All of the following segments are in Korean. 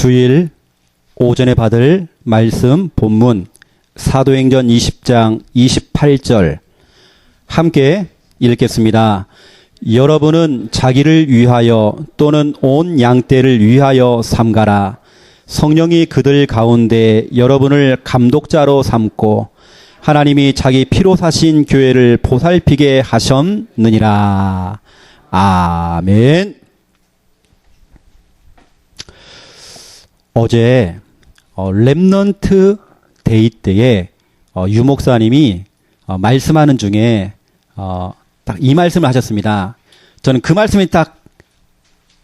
주일 오전에 받을 말씀 본문 사도행전 20장 28절 함께 읽겠습니다. 여러분은 자기를 위하여 또는 온 양떼를 위하여 삼가라. 성령이 그들 가운데 여러분을 감독자로 삼고 하나님이 자기 피로 사신 교회를 보살피게 하셨느니라. 아멘. 어제 렘넌트 데이 때에 유 목사님이 말씀하는 중에 딱 이 말씀을 하셨습니다. 저는 그 말씀이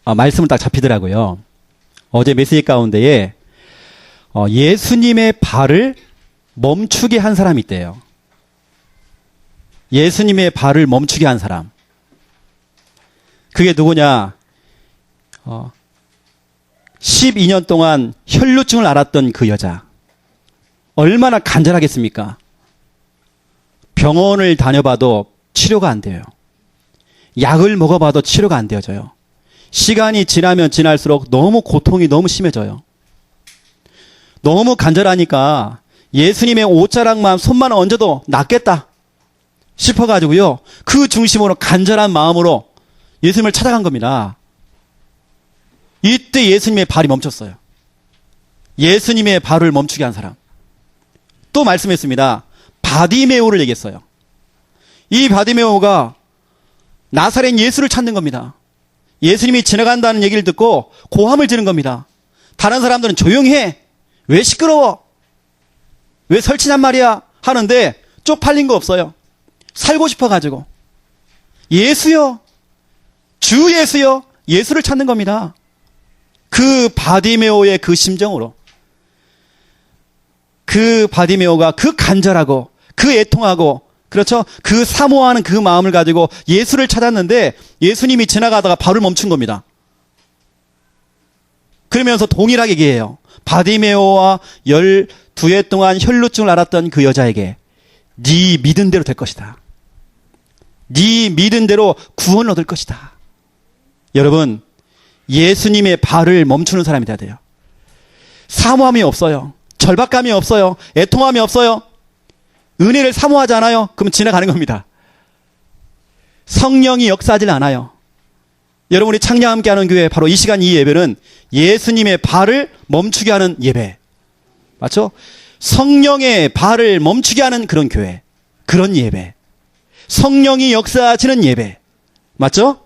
말씀을 딱 잡히더라고요. 어제 메시지 가운데에 예수님의 발을 멈추게 한 사람이 있대요. 예수님의 발을 멈추게 한 사람. 그게 누구냐? 12년 동안 혈루증을 앓았던 그 여자. 얼마나 간절하겠습니까? 병원을 다녀봐도 치료가 안 돼요. 약을 먹어봐도 치료가 안 되어져요. 시간이 지나면 지날수록 너무 고통이 너무 심해져요. 너무 간절하니까 예수님의 옷자락만 손만 얹어도 낫겠다 싶어가지고요. 그 중심으로 간절한 마음으로 예수님을 찾아간 겁니다. 이때 예수님의 발이 멈췄어요. 예수님의 발을 멈추게 한 사람. 또 말씀했습니다. 바디메오를 얘기했어요. 이 바디메오가 나사렛 예수를 찾는 겁니다. 예수님이 지나간다는 얘기를 듣고 고함을 지른 겁니다. 다른 사람들은 조용히 해. 왜 시끄러워? 왜 설치냔 말이야? 하는데 쪽팔린 거 없어요. 살고 싶어가지고. 예수요. 주 예수요. 예수를 찾는 겁니다. 그 바디메오의 그 심정으로. 그 바디메오가 그 간절하고 그 애통하고 그렇죠? 그 사모하는 그 마음을 가지고 예수를 찾았는데 예수님이 지나가다가 발을 멈춘 겁니다. 그러면서 동일하게 얘기해요. 바디메오와 12해 동안 혈루증을 앓았던 그 여자에게 네 믿은 대로 될 것이다. 네 믿은 대로 구원을 얻을 것이다. 여러분, 예수님의 발을 멈추는 사람이 돼야 돼요. 사모함이 없어요. 절박감이 없어요. 애통함이 없어요. 은혜를 사모하지 않아요. 그럼 지나가는 겁니다. 성령이 역사하지 않아요. 여러분이 창녕 함께하는 교회 바로 이 시간 이 예배는 예수님의 발을 멈추게 하는 예배. 맞죠? 성령의 발을 멈추게 하는 그런 교회. 그런 예배. 성령이 역사하시는 예배. 맞죠?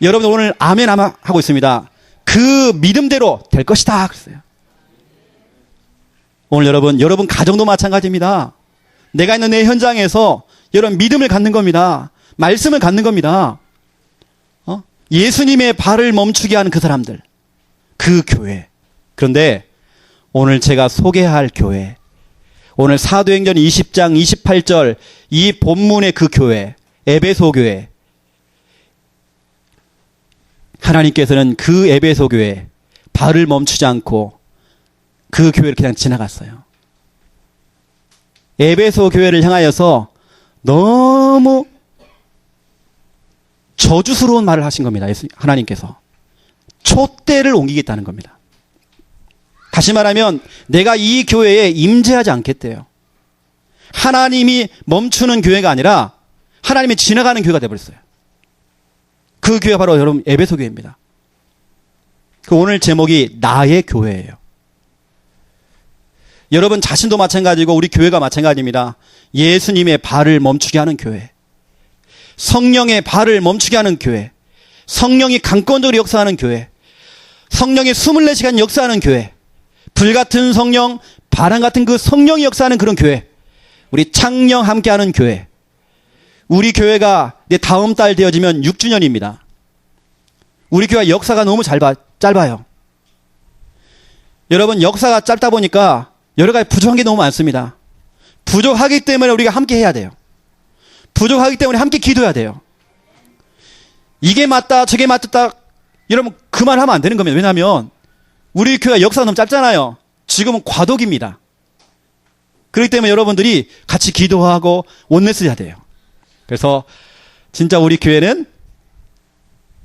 여러분 오늘 아멘 하고 있습니다. 그 믿음대로 될 것이다. 그랬어요. 오늘 여러분 가정도 마찬가지입니다. 내가 있는 내 현장에서 여러분 믿음을 갖는 겁니다. 말씀을 갖는 겁니다. 예수님의 발을 멈추게 하는 그 사람들. 그 교회. 그런데 오늘 제가 소개할 교회. 오늘 사도행전 20장 28절 이 본문의 그 교회. 에베소 교회. 하나님께서는 그 에베소 교회 발을 멈추지 않고 그 교회를 그냥 지나갔어요. 에베소 교회를 향하여서 너무 저주스러운 말을 하신 겁니다. 하나님께서. 촛대를 옮기겠다는 겁니다. 다시 말하면 내가 이 교회에 임재하지 않겠대요. 하나님이 멈추는 교회가 아니라 하나님이 지나가는 교회가 되어버렸어요. 그 교회가 바로 여러분 에베소 교회입니다. 그 오늘 제목이 나의 교회예요. 여러분 자신도 마찬가지고 우리 교회가 마찬가지입니다. 예수님의 발을 멈추게 하는 교회. 성령의 발을 멈추게 하는 교회. 성령이 강권적으로 역사하는 교회. 성령이 24시간 역사하는 교회. 불같은 성령, 바람 같은 그 성령이 역사하는 그런 교회. 우리 창녕 함께하는 교회. 우리 교회가 다음 달 되어지면 6주년입니다. 우리 교회 역사가 너무 짧아요. 여러분 역사가 짧다 보니까 여러 가지 부족한 게 너무 많습니다. 부족하기 때문에 우리가 함께 해야 돼요. 부족하기 때문에 함께 기도해야 돼요. 이게 맞다 저게 맞다 여러분 그 말 하면 안 되는 겁니다. 왜냐하면 우리 교회 역사가 너무 짧잖아요. 지금은 과도기입니다. 그렇기 때문에 여러분들이 같이 기도하고 원내스 해야 돼요. 그래서 진짜 우리 교회는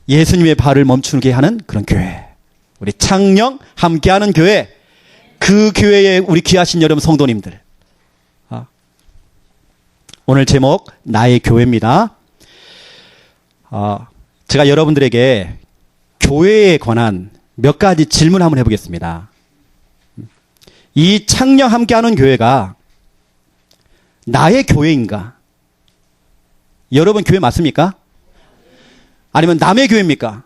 예수님의 발을 멈추게 하는 그런 교회. 우리 창녕 함께하는 교회, 그 교회에 우리 귀하신 여러분 성도님들. 오늘 제목 나의 교회입니다. 제가 여러분들에게 교회에 관한 몇 가지 질문 한번 해보겠습니다. 이 창녕 함께하는 교회가 나의 교회인가? 여러분 교회 맞습니까? 아니면 남의 교회입니까?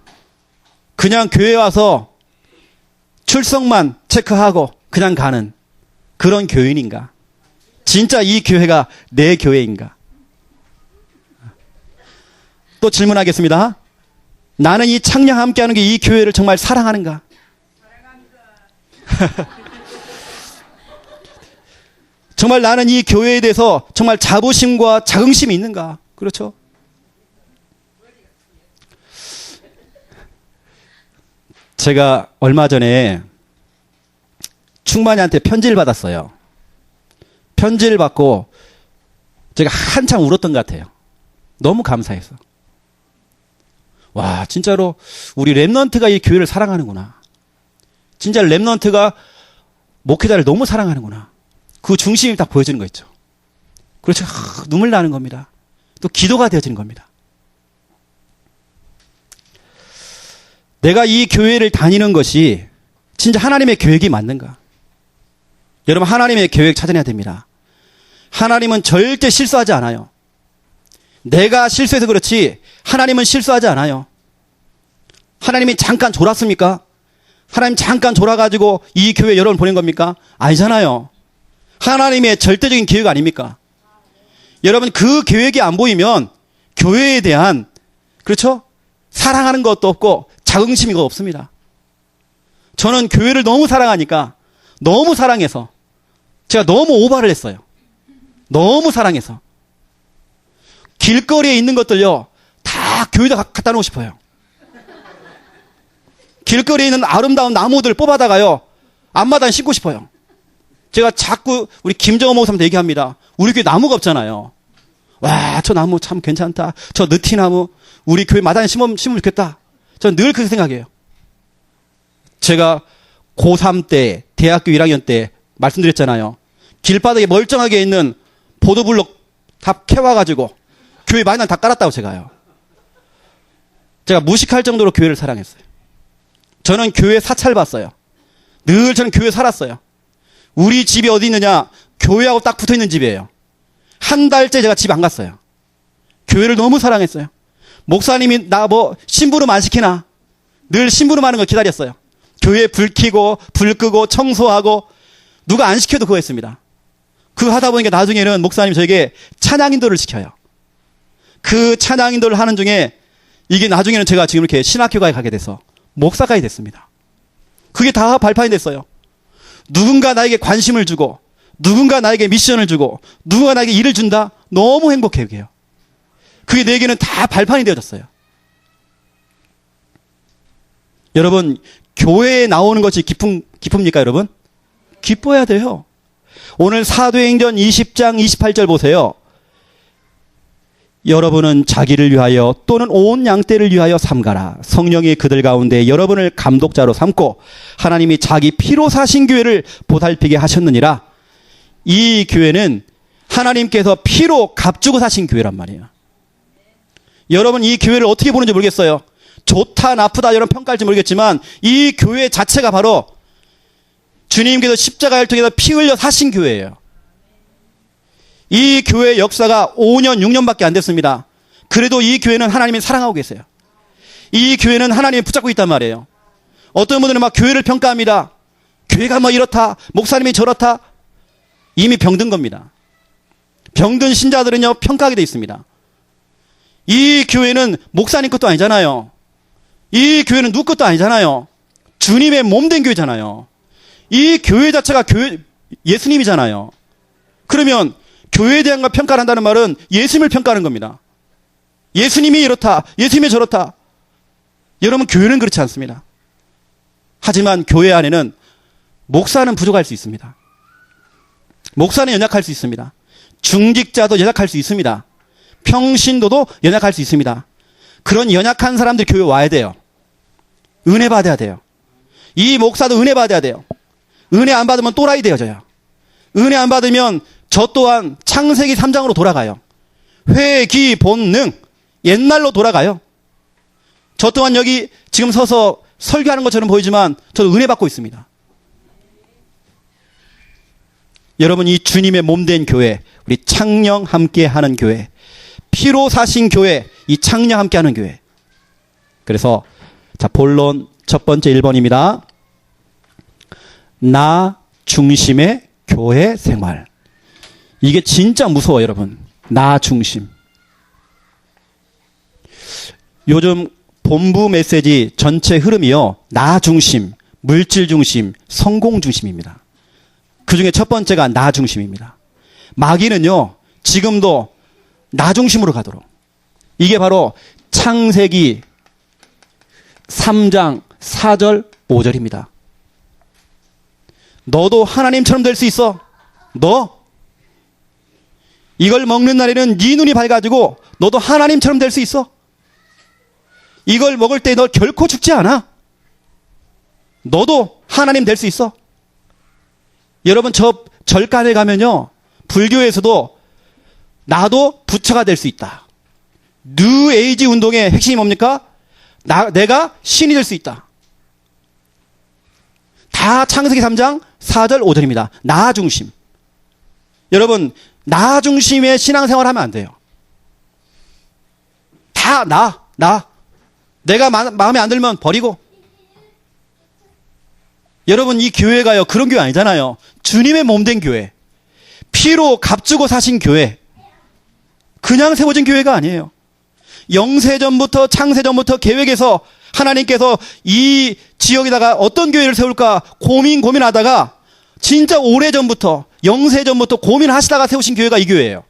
그냥 교회 와서 출석만 체크하고 그냥 가는 그런 교인인가? 진짜 이 교회가 내 교회인가? 또 질문하겠습니다. 나는 이 창녕 함께하는 게 이 교회를 정말 사랑하는가? 정말 나는 이 교회에 대해서 정말 자부심과 자긍심이 있는가? 그렇죠? 제가 얼마 전에 충만이한테 편지를 받았어요. 편지를 받고 제가 한참 울었던 것 같아요. 너무 감사해서. 와, 진짜로 우리 랩넌트가 이 교회를 사랑하는구나. 진짜 랩넌트가 목회자를 너무 사랑하는구나. 그 중심이 딱 보여지는 거 있죠. 그렇죠. 눈물 나는 겁니다. 또 기도가 되어지는 겁니다. 내가 이 교회를 다니는 것이 진짜 하나님의 계획이 맞는가? 여러분, 하나님의 계획 찾아내야 됩니다. 하나님은 절대 실수하지 않아요. 내가 실수해서 그렇지 하나님은 실수하지 않아요. 하나님이 잠깐 졸았습니까? 하나님 잠깐 졸아가지고 이 교회 여러분 보낸 겁니까? 아니잖아요. 하나님의 절대적인 계획 아닙니까? 여러분, 그 계획이 안 보이면 교회에 대한, 그렇죠? 사랑하는 것도 없고 자긍심이 없습니다. 저는 교회를 너무 사랑하니까, 너무 사랑해서 제가 너무 오바를 했어요. 너무 사랑해서 길거리에 있는 것들요 다 교회에다 갖다 놓고 싶어요. 길거리에 있는 아름다운 나무들 뽑아다가요 앞마당 심고 싶어요. 제가 자꾸 우리 김정호 목사님한테 얘기합니다. 우리 교회 나무가 없잖아요. 와, 저 나무 참 괜찮다. 저 느티나무 우리 교회 마당에 심으면 좋겠다. 저는 늘 그렇게 생각해요. 제가 고3 때 대학교 1학년 때 말씀드렸잖아요. 길바닥에 멀쩡하게 있는 보도블록 다 캐와가지고 교회 마당 다 깔았다고 제가요. 제가 무식할 정도로 교회를 사랑했어요. 저는 교회 사찰 봤어요. 늘 저는 교회 살았어요. 우리 집이 어디 있느냐? 교회하고 딱 붙어 있는 집이에요. 한 달째 제가 집 안 갔어요. 교회를 너무 사랑했어요. 목사님이 나 뭐 심부름 안 시키나? 늘 심부름하는 거 기다렸어요. 교회 불 켜고 불 끄고 청소하고 누가 안 시켜도 그거 했습니다. 그거 하다 보니까 나중에는 목사님 저에게 찬양 인도를 시켜요. 그 찬양 인도를 하는 중에 이게 나중에는 제가 지금 이렇게 신학교가에 가게 돼서 목사까지 됐습니다. 그게 다 발판이 됐어요. 누군가 나에게 관심을 주고 누군가 나에게 미션을 주고 누군가 나에게 일을 준다? 너무 행복해요. 그게요. 그게 내게는 다 발판이 되어졌어요. 여러분, 교회에 나오는 것이 기쁩니까 여러분? 기뻐야 돼요. 오늘 사도행전 20장 28절 보세요. 여러분은 자기를 위하여 또는 온 양떼를 위하여 삼가라. 성령이 그들 가운데 여러분을 감독자로 삼고 하나님이 자기 피로 사신 교회를 보살피게 하셨느니라. 이 교회는 하나님께서 피로 값주고 사신 교회란 말이에요. 여러분, 이 교회를 어떻게 보는지 모르겠어요. 좋다 나쁘다 여러분 평가할지 모르겠지만 이 교회 자체가 바로 주님께서 십자가를 통해서 피 흘려 사신 교회예요. 이 교회 역사가 5년 6년밖에 안 됐습니다. 그래도 이 교회는 하나님이 사랑하고 계세요. 이 교회는 하나님이 붙잡고 있단 말이에요. 어떤 분들은 막 교회를 평가합니다. 교회가 뭐 이렇다, 목사님이 저렇다. 이미 병든 겁니다. 병든 신자들은요 평가하게 돼 있습니다. 이 교회는 목사님 것도 아니잖아요. 이 교회는 누구 것도 아니잖아요. 주님의 몸된 교회잖아요. 이 교회 자체가 예수님이잖아요. 그러면 교회에 대한 걸 평가를 한다는 말은 예수님을 평가하는 겁니다. 예수님이 이렇다, 예수님이 저렇다. 여러분, 교회는 그렇지 않습니다. 하지만 교회 안에는 목사는 부족할 수 있습니다. 목사는 연약할 수 있습니다. 중직자도 연약할 수 있습니다. 평신도도 연약할 수 있습니다. 그런 연약한 사람들이 교회 와야 돼요. 은혜 받아야 돼요. 이 목사도 은혜 받아야 돼요. 은혜 안 받으면 또라이 되어져요. 은혜 안 받으면 저 또한 창세기 3장으로 돌아가요. 회기 본능 옛날로 돌아가요. 저 또한 여기 지금 서서 설교하는 것처럼 보이지만 저도 은혜 받고 있습니다. 여러분, 이 주님의 몸된 교회, 우리 창녕 함께 하는 교회, 피로 사신 교회, 이 창녕 함께 하는 교회. 그래서 자, 본론 첫 번째 1번입니다. 나 중심의 교회 생활. 이게 진짜 무서워요, 여러분. 나 중심. 요즘 본부 메시지 전체 흐름이요. 나 중심, 물질 중심, 성공 중심입니다. 그 중에 첫 번째가 나 중심입니다. 마귀는요, 지금도 나 중심으로 가도록. 이게 바로 창세기 3장 4절 5절입니다. 너도 하나님처럼 될 수 있어. 너 이걸 먹는 날에는 네 눈이 밝아지고 너도 하나님처럼 될 수 있어. 이걸 먹을 때 너 결코 죽지 않아. 너도 하나님 될 수 있어. 여러분, 저 절간에 가면요, 불교에서도 나도 부처가 될 수 있다. 뉴 에이지 운동의 핵심이 뭡니까? 내가 신이 될 수 있다. 다 창세기 3장 4절 5절입니다. 나 중심. 여러분, 나 중심의 신앙생활 하면 안 돼요. 다 나. 내가 마음에 안 들면 버리고. 여러분, 이 교회가요, 그런 교회 아니잖아요. 주님의 몸된 교회. 피로 값주고 사신 교회. 그냥 세워진 교회가 아니에요. 영세전부터 창세전부터 계획해서 하나님께서 이 지역에다가 어떤 교회를 세울까 고민하다가 진짜 오래전부터 영세전부터 고민하시다가 세우신 교회가 이 교회예요.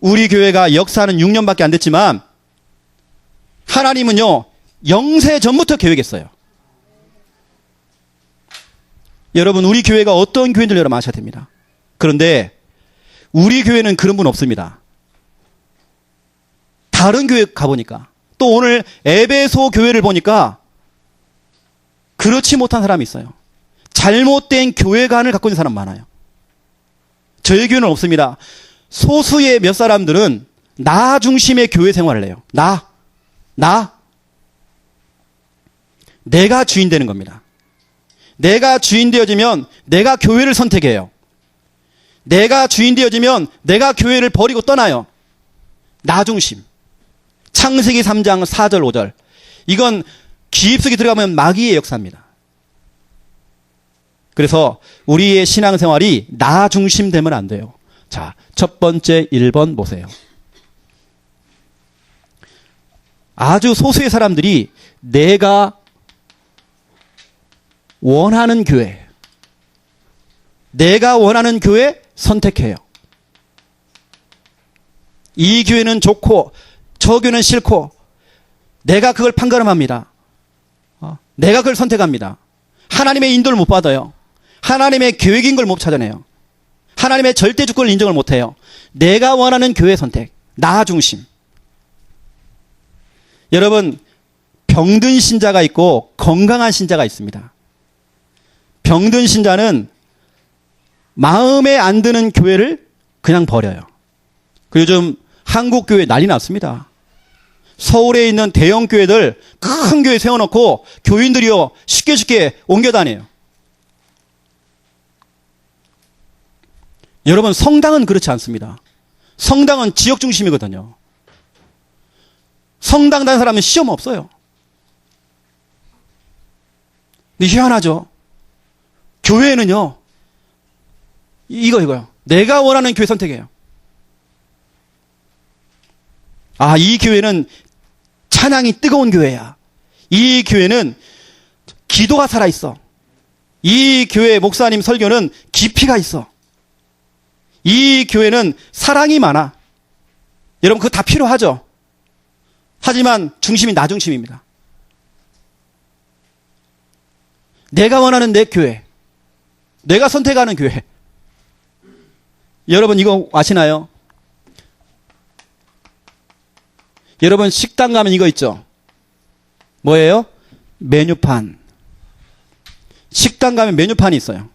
우리 교회가 역사는 6년밖에 안 됐지만 하나님은요, 영세전부터 계획했어요. 여러분, 우리 교회가 어떤 교회인지 여러분 아셔야 됩니다. 그런데 우리 교회는 그런 분 없습니다. 다른 교회 가보니까, 또 오늘 에베소 교회를 보니까 그렇지 못한 사람이 있어요. 잘못된 교회관을 갖고 있는 사람 많아요. 저희 교회는 없습니다. 소수의 몇 사람들은 나 중심의 교회 생활을 해요. 내가 주인 되는 겁니다. 내가 주인 되어지면 내가 교회를 선택해요. 내가 주인 되어지면 내가 교회를 버리고 떠나요. 나 중심. 창세기 3장 4절 5절. 이건 깊숙이 들어가면 마귀의 역사입니다. 그래서 우리의 신앙생활이 나 중심 되면 안 돼요. 자, 첫 번째 1번 보세요. 아주 소수의 사람들이 내가 원하는 교회, 내가 원하는 교회 선택해요. 이 교회는 좋고 저 교회는 싫고 내가 그걸 판가름합니다. 내가 그걸 선택합니다. 하나님의 인도를 못 받아요. 하나님의 계획인 걸 못 찾아내요. 하나님의 절대 주권을 인정을 못 해요. 내가 원하는 교회 선택, 나 중심. 여러분, 병든 신자가 있고 건강한 신자가 있습니다. 병든 신자는 마음에 안 드는 교회를 그냥 버려요. 요즘 한국 교회 난리 났습니다. 서울에 있는 대형 교회들 큰 교회 세워놓고 교인들이요 쉽게 옮겨 다녀요. 여러분, 성당은 그렇지 않습니다. 성당은 지역 중심이거든요. 성당 다는 사람은 시험 없어요. 근데 희한하죠. 교회는요, 이거요. 내가 원하는 교회 선택해요. 아, 이 교회는 찬양이 뜨거운 교회야. 이 교회는 기도가 살아있어. 이 교회 목사님 설교는 깊이가 있어. 이 교회는 사랑이 많아. 여러분, 그거 다 필요하죠. 하지만 중심이 나 중심입니다. 내가 원하는 내 교회, 내가 선택하는 교회. 여러분, 이거 아시나요? 여러분, 식당 가면 이거 있죠? 뭐예요? 메뉴판. 식당 가면 메뉴판이 있어요.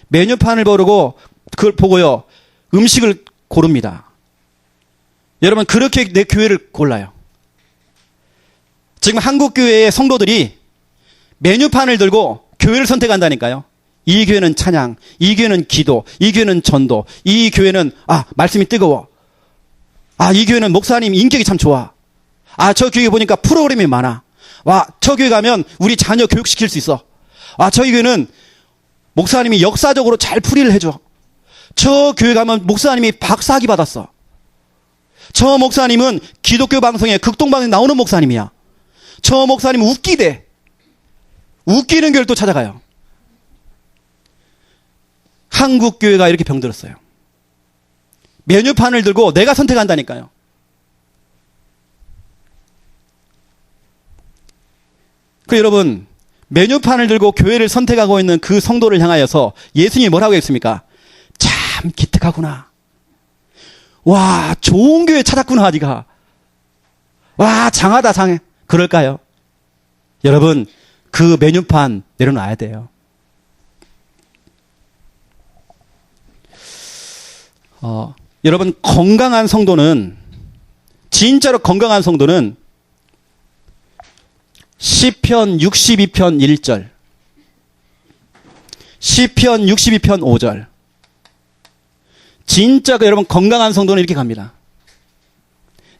메뉴판을 보고 그걸 보고요. 음식을 고릅니다. 여러분 그렇게 내 교회를 골라요. 지금 한국 교회의 성도들이 메뉴판을 들고 교회를 선택한다니까요. 이 교회는 찬양, 이 교회는 기도, 이 교회는 전도, 이 교회는 말씀이 뜨거워. 이 교회는 목사님 인격이 참 좋아. 저 교회 보니까 프로그램이 많아. 저 교회 가면 우리 자녀 교육시킬 수 있어. 저희 교회는 목사님이 역사적으로 잘 풀이를 해줘. 저 교회 가면 목사님이 박사학위 받았어. 저 목사님은 기독교 방송에 극동방송에 나오는 목사님이야. 저 목사님은 웃기대. 웃기는 교회를 또 찾아가요. 한국 교회가 이렇게 병들었어요. 메뉴판을 들고 내가 선택한다니까요. 여러분 메뉴판을 들고 교회를 선택하고 있는 그 성도를 향하여서 예수님이 뭐라고 했습니까? 참 기특하구나. 와, 좋은 교회 찾았구나, 네가. 와, 장하다, 장해. 그럴까요? 여러분, 그 메뉴판 내려놔야 돼요. 여러분, 건강한 성도는, 진짜로 건강한 성도는 시편 62편 1절, 시편 62편 5절. 진짜 여러분 건강한 성도는 이렇게 갑니다.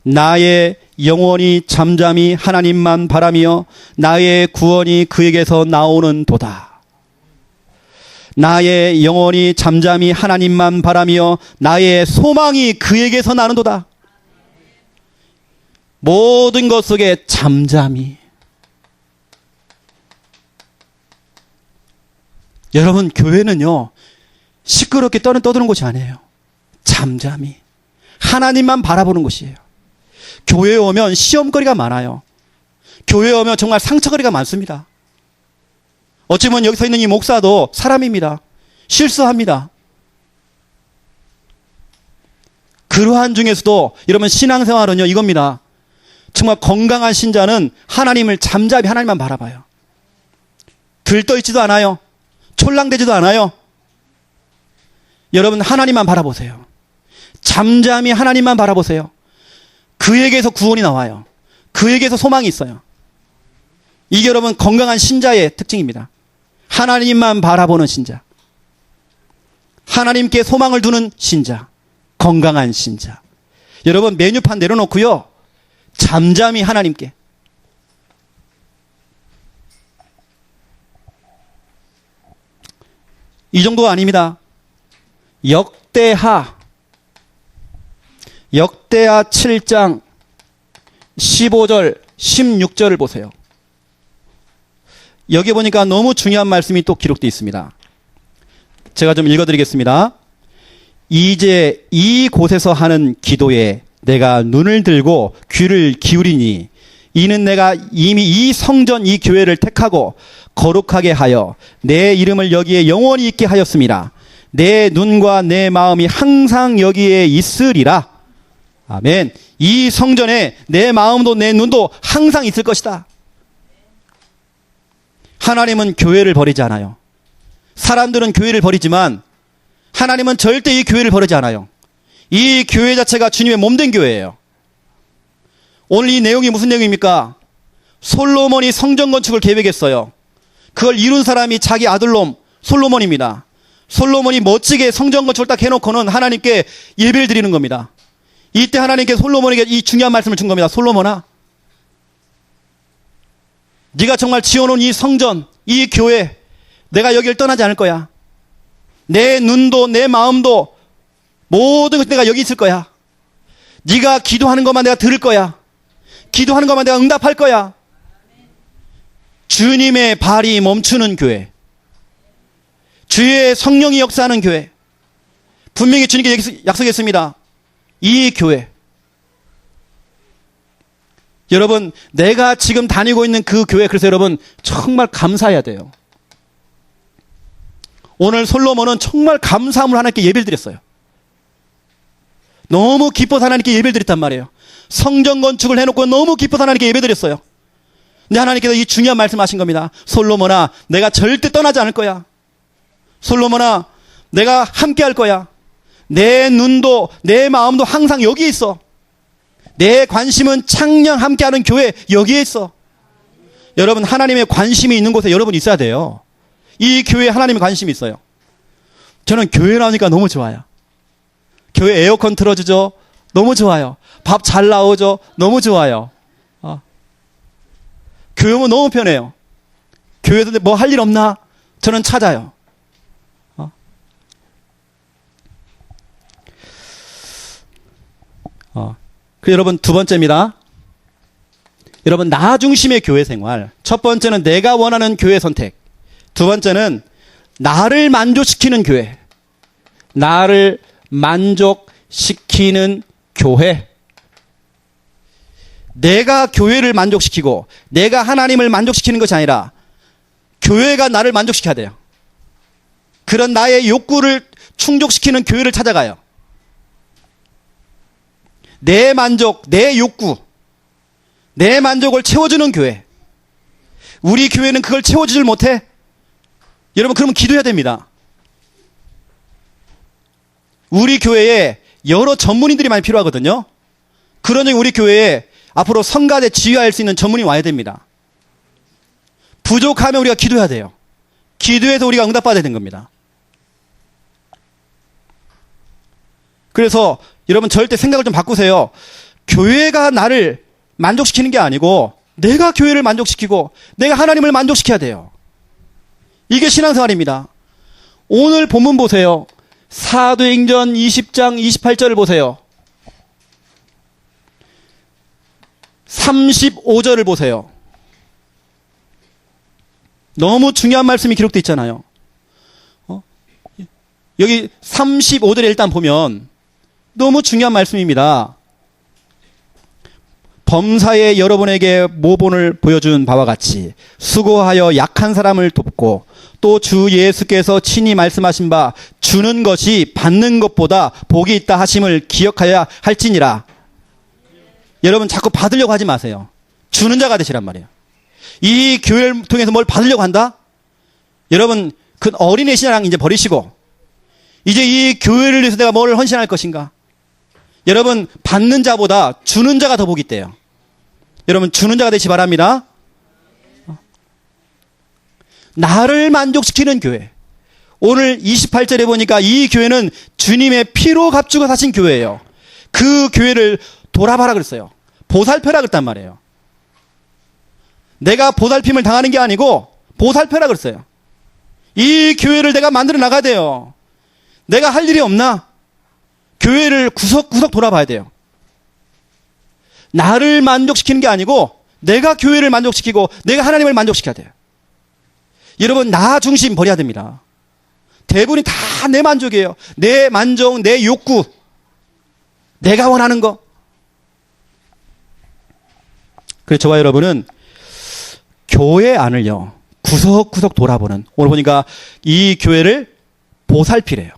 나의 영혼이 잠잠히 하나님만 바라며 나의 구원이 그에게서 나오는 도다. 나의 영혼이 잠잠히 하나님만 바라며 나의 소망이 그에게서 나는도다. 모든 것 속에 잠잠히. 여러분 교회는요 시끄럽게 떠드는 곳이 아니에요. 잠잠히 하나님만 바라보는 곳이에요. 교회에 오면 시험거리가 많아요. 교회에 오면 정말 상처거리가 많습니다. 어찌 보면 여기 서 있는 이 목사도 사람입니다. 실수합니다. 그러한 중에서도 여러분 신앙생활은요 이겁니다. 정말 건강한 신자는 하나님을 잠잠히 하나님만 바라봐요. 들떠있지도 않아요. 촐랑대지도 않아요. 여러분 하나님만 바라보세요. 잠잠히 하나님만 바라보세요. 그에게서 구원이 나와요. 그에게서 소망이 있어요. 이게 여러분 건강한 신자의 특징입니다. 하나님만 바라보는 신자. 하나님께 소망을 두는 신자. 건강한 신자. 여러분 메뉴판 내려놓고요. 잠잠히 하나님께. 이 정도가 아닙니다. 역대하 7장 15절 16절을 보세요. 여기 보니까 너무 중요한 말씀이 또 기록되어 있습니다. 제가 좀 읽어드리겠습니다. 이제 이곳에서 하는 기도에 내가 눈을 들고 귀를 기울이니 이는 내가 이미 이 성전 이 교회를 택하고 거룩하게 하여 내 이름을 여기에 영원히 있게 하였습니다. 내 눈과 내 마음이 항상 여기에 있으리라. 아멘. 이 성전에 내 마음도 내 눈도 항상 있을 것이다. 하나님은 교회를 버리지 않아요. 사람들은 교회를 버리지만 하나님은 절대 이 교회를 버리지 않아요. 이 교회 자체가 주님의 몸된 교회예요. 오늘 이 내용이 무슨 내용입니까? 솔로몬이 성전 건축을 계획했어요. 그걸 이룬 사람이 자기 아들놈 솔로몬입니다. 솔로몬이 멋지게 성전 건축을 딱 해놓고는 하나님께 예배를 드리는 겁니다. 이때 하나님께 솔로몬에게 이 중요한 말씀을 준 겁니다. 솔로몬아, 네가 정말 지어놓은 이 성전, 이 교회, 내가 여기를 떠나지 않을 거야. 내 눈도 내 마음도 모든 것 내가 여기 있을 거야. 네가 기도하는 것만 내가 들을 거야. 기도하는 것만 내가 응답할 거야. 주님의 발이 멈추는 교회, 주의 성령이 역사하는 교회. 분명히 주님께 약속했습니다. 이 교회. 여러분 내가 지금 다니고 있는 그 교회, 그래서 여러분 정말 감사해야 돼요. 오늘 솔로몬은 정말 감사함으로 하나님께 예배를 드렸어요. 너무 기뻐서 하나님께 예배를 드렸단 말이에요. 성전 건축을 해놓고 너무 기뻐서 하나님께 예배 드렸어요. 근데 하나님께서 이 중요한 말씀하신 겁니다. 솔로몬아, 내가 절대 떠나지 않을 거야. 솔로몬아, 내가 함께 할 거야. 내 눈도 내 마음도 항상 여기에 있어. 내 관심은 창녕 함께하는 교회 여기에 있어. 여러분, 하나님의 관심이 있는 곳에 여러분 있어야 돼요. 이 교회에 하나님의 관심이 있어요. 저는 교회 나오니까 너무 좋아요. 교회 에어컨 틀어주죠. 너무 좋아요. 밥 잘 나오죠. 너무 좋아요. 교회 오면 너무 편해요. 교회에서 뭐 할 일 없나? 저는 찾아요. 그 여러분, 두 번째입니다. 여러분, 나 중심의 교회 생활. 첫 번째는 내가 원하는 교회 선택. 두 번째는 나를 만족시키는 교회. 나를 만족시키는 교회. 내가 교회를 만족시키고 내가 하나님을 만족시키는 것이 아니라 교회가 나를 만족시켜야 돼요. 그런 나의 욕구를 충족시키는 교회를 찾아가요. 내 만족, 내 욕구, 내 만족을 채워주는 교회. 우리 교회는 그걸 채워주질 못해? 여러분, 그러면 기도해야 됩니다. 우리 교회에 여러 전문인들이 많이 필요하거든요. 그러니 우리 교회에 앞으로 성가대 지휘할 수 있는 전문인이 와야 됩니다. 부족하면 우리가 기도해야 돼요. 기도해서 우리가 응답받아야 되는 겁니다. 그래서 여러분, 절대 생각을 좀 바꾸세요. 교회가 나를 만족시키는 게 아니고 내가 교회를 만족시키고 내가 하나님을 만족시켜야 돼요. 이게 신앙생활입니다. 오늘 본문 보세요. 사도행전 20장 28절을 보세요. 35절을 보세요. 너무 중요한 말씀이 기록되어 있잖아요. 여기 35절에 일단 보면 너무 중요한 말씀입니다. 범사에 여러분에게 모본을 보여준 바와 같이 수고하여 약한 사람을 돕고 또 주 예수께서 친히 말씀하신 바 주는 것이 받는 것보다 복이 있다 하심을 기억하여야 할지니라. 여러분, 자꾸 받으려고 하지 마세요. 주는 자가 되시란 말이에요. 이 교회를 통해서 뭘 받으려고 한다? 여러분, 그 어린애 신앙 이제 버리시고 이제 이 교회를 위해서 내가 뭘 헌신할 것인가? 여러분, 받는 자보다 주는 자가 더 복이 있대요. 여러분, 주는 자가 되시 바랍니다. 나를 만족시키는 교회. 오늘 28절에 보니까 이 교회는 주님의 피로 값주고 사신 교회예요. 그 교회를 돌아봐라 그랬어요. 보살펴라 그랬단 말이에요. 내가 보살핌을 당하는 게 아니고 보살펴라 그랬어요. 이 교회를 내가 만들어 나가야 돼요. 내가 할 일이 없나? 교회를 구석구석 돌아봐야 돼요. 나를 만족시키는 게 아니고 내가 교회를 만족시키고 내가 하나님을 만족시켜야 돼요. 여러분, 나 중심 버려야 됩니다. 대부분이 다 내 만족이에요. 내 만족, 내 욕구, 내가 원하는 거. 그래서 저와 여러분은 교회 안을요, 구석구석 돌아보는, 오늘 보니까 이 교회를 보살피래요.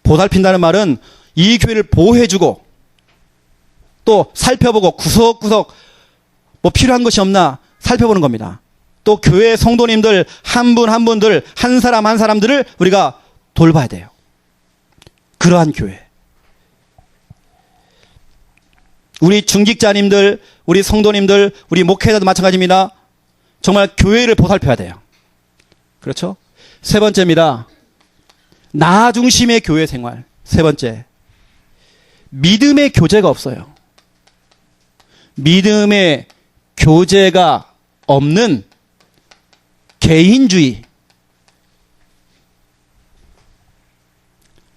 보살핀다는 말은 이 교회를 보호해주고 또 살펴보고 구석구석 뭐 필요한 것이 없나 살펴보는 겁니다. 또 교회 성도님들 한 분 한 분들 한 사람 한 사람들을 우리가 돌봐야 돼요. 그러한 교회. 우리 중직자님들, 우리 성도님들, 우리 목회자도 마찬가지입니다. 정말 교회를 보살펴야 돼요. 그렇죠? 세 번째입니다. 나 중심의 교회 생활. 세 번째. 믿음의 교제가 없어요. 믿음의 교제가 없는 개인주의.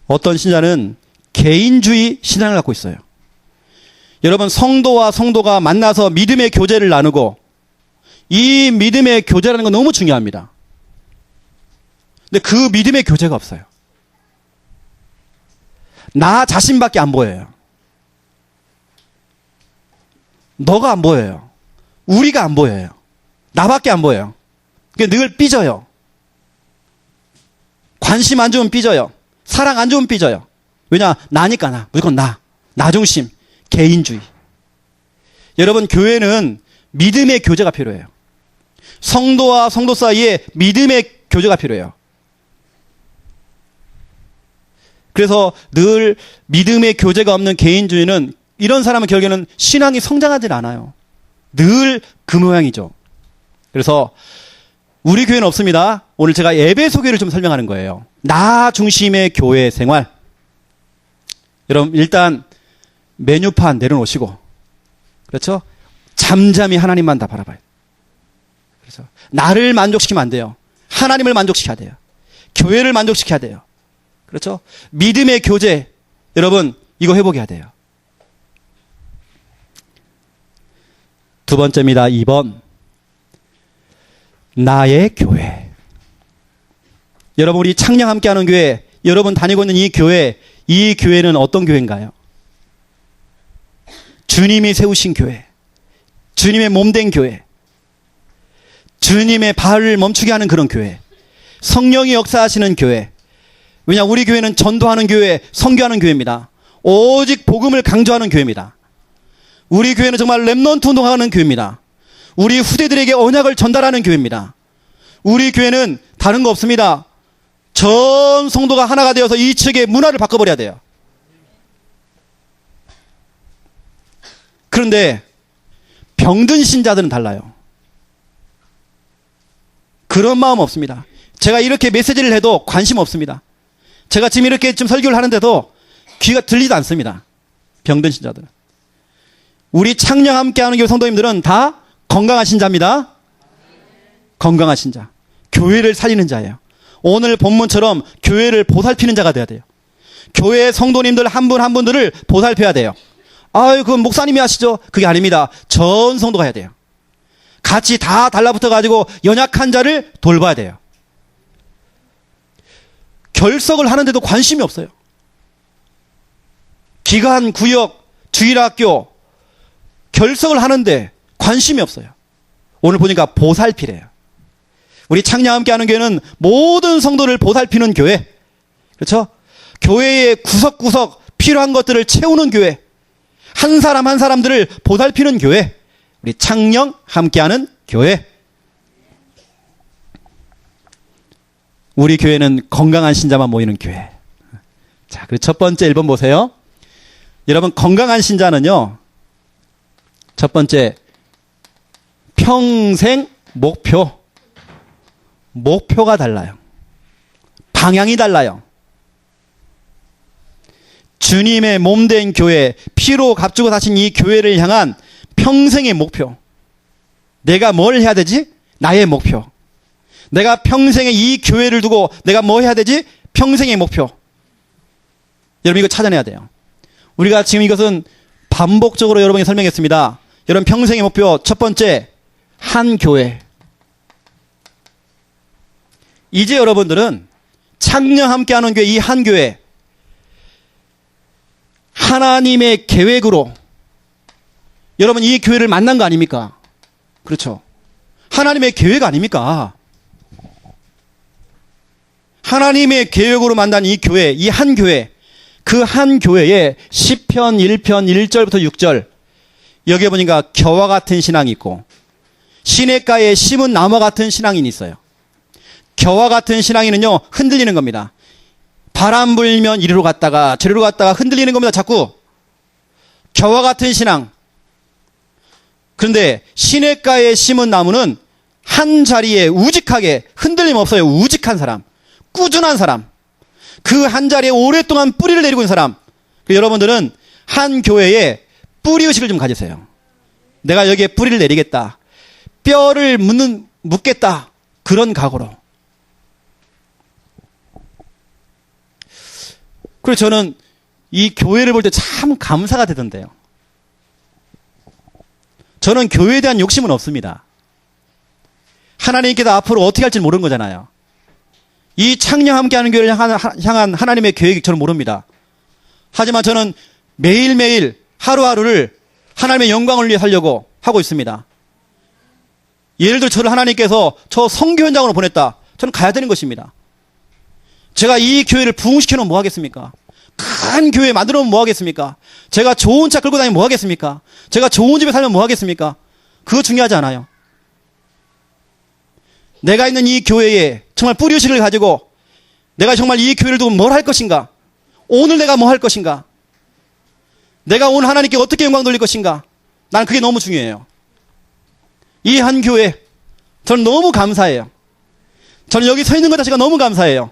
어떤 신자는 개인주의 신앙을 갖고 있어요. 여러분, 성도와 성도가 만나서 믿음의 교제를 나누고 이 믿음의 교제라는 건 너무 중요합니다. 근데 그 믿음의 교제가 없어요. 나 자신밖에 안 보여요. 너가 안 보여요. 우리가 안 보여요. 나밖에 안 보여요. 그러니까 늘 삐져요. 관심 안 주면 삐져요. 사랑 안 주면 삐져요. 왜냐? 나니까 나. 무조건 나. 나 중심. 개인주의. 여러분, 교회는 믿음의 교제가 필요해요. 성도와 성도 사이에 믿음의 교제가 필요해요. 그래서 늘 믿음의 교제가 없는 개인주의는, 이런 사람은 결국에는 신앙이 성장하지 않아요. 늘 그 모양이죠. 그래서 우리 교회는 없습니다. 오늘 제가 에베소 교회를 좀 설명하는 거예요. 나 중심의 교회 생활. 여러분, 일단 메뉴판 내려놓으시고, 그렇죠? 잠잠히 하나님만 다 바라봐요. 그래서 나를 만족시키면 안 돼요. 하나님을 만족시켜야 돼요. 교회를 만족시켜야 돼요. 그렇죠? 믿음의 교제, 여러분 이거 회복해야 돼요. 두 번째입니다. 2번. 나의 교회. 여러분, 우리 창녕 함께하는 교회, 여러분 다니고 있는 이 교회는 어떤 교회인가요? 주님이 세우신 교회, 주님의 몸된 교회, 주님의 발을 멈추게 하는 그런 교회, 성령이 역사하시는 교회. 왜냐, 우리 교회는 전도하는 교회, 선교하는 교회입니다. 오직 복음을 강조하는 교회입니다. 우리 교회는 정말 렘넌트 운동하는 교회입니다. 우리 후대들에게 언약을 전달하는 교회입니다. 우리 교회는 다른 거 없습니다. 전 성도가 하나가 되어서 이 측의 문화를 바꿔버려야 돼요. 그런데 병든 신자들은 달라요. 그런 마음 없습니다. 제가 이렇게 메시지를 해도 관심 없습니다. 제가 지금 이렇게 좀 설교를 하는데도 귀가 들리지 않습니다. 병든 신자들은. 우리 창녕 함께하는 교회 성도님들은 다 건강한 신자입니다. 건강한 신자. 교회를 살리는 자예요. 오늘 본문처럼 교회를 보살피는 자가 돼야 돼요. 교회 성도님들 한 분 한 분들을 보살펴야 돼요. 아유, 그건 목사님이 하시죠. 그게 아닙니다. 전 성도가 해야 돼요. 같이 다 달라붙어가지고 연약한 자를 돌봐야 돼요. 결석을 하는데도 관심이 없어요. 기관, 구역, 주일학교 결석을 하는데 관심이 없어요. 오늘 보니까 보살피래요. 우리 창녕 함께하는 교회는 모든 성도를 보살피는 교회. 그렇죠? 교회의 구석구석 필요한 것들을 채우는 교회. 한 사람 한 사람들을 보살피는 교회. 우리 창녕 함께하는 교회. 우리 교회는 건강한 신자만 모이는 교회. 자, 그리고 첫 번째 1번 보세요. 여러분, 건강한 신자는요, 첫 번째, 평생 목표가 달라요. 방향이 달라요. 주님의 몸된 교회, 피로 값주고 사신 이 교회를 향한 평생의 목표. 내가 뭘 해야 되지? 나의 목표. 내가 평생에 이 교회를 두고 내가 뭐 해야 되지? 평생의 목표. 여러분, 이거 찾아내야 돼요. 우리가 지금 이것은 반복적으로 여러분에게 설명했습니다. 여러분, 평생의 목표 첫 번째, 한 교회. 이제 여러분들은 창녕 함께하는 교회, 이 한 교회, 하나님의 계획으로 여러분 이 교회를 만난 거 아닙니까? 그렇죠? 하나님의 계획 아닙니까? 하나님의 계획으로 만난 이 교회, 이 한 교회, 그 한 교회에 시편 1편 1절부터 6절, 여기에 보니까 겨와 같은 신앙이 있고 시냇가에 심은 나무와 같은 신앙인이 있어요. 겨와 같은 신앙인은요, 흔들리는 겁니다. 바람 불면 이리로 갔다가 저리로 갔다가 흔들리는 겁니다. 자꾸. 겨와 같은 신앙. 그런데 시냇가에 심은 나무는 한 자리에 우직하게, 흔들림 없어요. 우직한 사람, 꾸준한 사람, 그 한 자리에 오랫동안 뿌리를 내리고 있는 사람. 여러분들은 한 교회에 뿌리의식을 좀 가지세요. 내가 여기에 뿌리를 내리겠다, 뼈를 묻겠다, 그런 각오로. 그래서 저는 이 교회를 볼 때 참 감사가 되던데요. 저는 교회에 대한 욕심은 없습니다. 하나님께서 앞으로 어떻게 할지 모르는 거잖아요. 이 창녕 함께하는 교회를 향한 하나님의 계획이 저는 모릅니다. 하지만 저는 매일매일 하루하루를 하나님의 영광을 위해 살려고 하고 있습니다. 예를 들어 저를 하나님께서 저 선교 현장으로 보냈다. 저는 가야 되는 것입니다. 제가 이 교회를 부흥시켜 놓으면 뭐 하겠습니까? 큰 교회 만들어 놓으면 뭐 하겠습니까? 제가 좋은 차 끌고 다니면 뭐 하겠습니까? 제가 좋은 집에 살면 뭐 하겠습니까? 그거 중요하지 않아요. 내가 있는 이 교회에 정말 뿌리의식을 가지고 내가 정말 이 교회를 두고 뭘 할 것인가? 오늘 내가 뭐 할 것인가? 내가 오늘 하나님께 어떻게 영광 돌릴 것인가? 난 그게 너무 중요해요. 이 한 교회, 저는 너무 감사해요. 저는 여기 서 있는 것 자체가 너무 감사해요.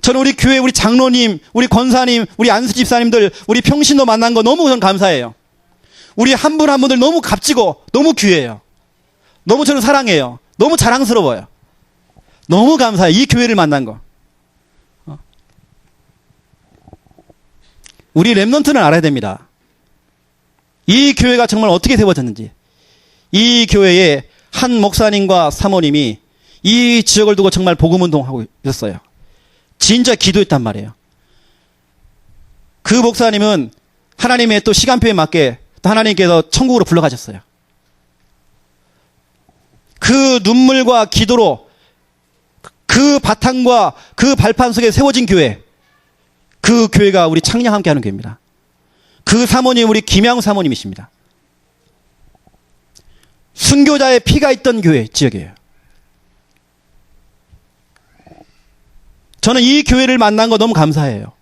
저는 우리 교회, 우리 장로님, 우리 권사님, 우리 안수집사님들, 우리 평신도 만난 거 너무 저는 감사해요. 우리 한 분 한 분들 너무 값지고 너무 귀해요. 너무 저는 사랑해요. 너무 자랑스러워요. 너무 감사해요. 이 교회를 만난 거. 우리 렘넌트는 알아야 됩니다. 이 교회가 정말 어떻게 세워졌는지. 이 교회에 한 목사님과 사모님이 이 지역을 두고 정말 복음운동하고 있었어요. 진짜 기도했단 말이에요. 그 목사님은 하나님의 또 시간표에 맞게 또 하나님께서 천국으로 불러가셨어요. 그 눈물과 기도로 그 바탕과 그 발판 속에 세워진 교회, 그 교회가 우리 창녕 함께하는 교회입니다. 그 사모님 우리 김양우 사모님이십니다. 순교자의 피가 있던 교회 지역이에요. 저는 이 교회를 만난 거 너무 감사해요.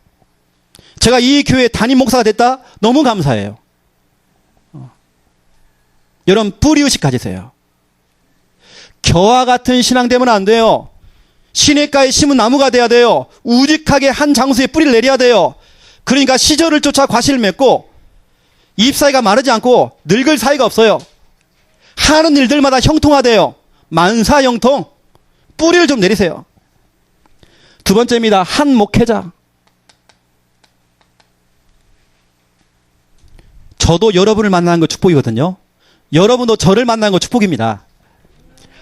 제가 이 교회 담임 목사가 됐다? 너무 감사해요. 여러분 뿌리의식 가지세요. 겨와 같은 신앙 되면 안 돼요. 시냇가에 심은 나무가 돼야 돼요. 우직하게 한 장소에 뿌리를 내려야 돼요. 그러니까 시절을 쫓아 과실을 맺고 잎사이가 마르지 않고 늙을 사이가 없어요. 하는 일들마다 형통하대요. 만사형통. 뿌리를 좀 내리세요. 두 번째입니다. 한 목회자. 저도 여러분을 만나는 거 축복이거든요. 여러분도 저를 만나는 거 축복입니다.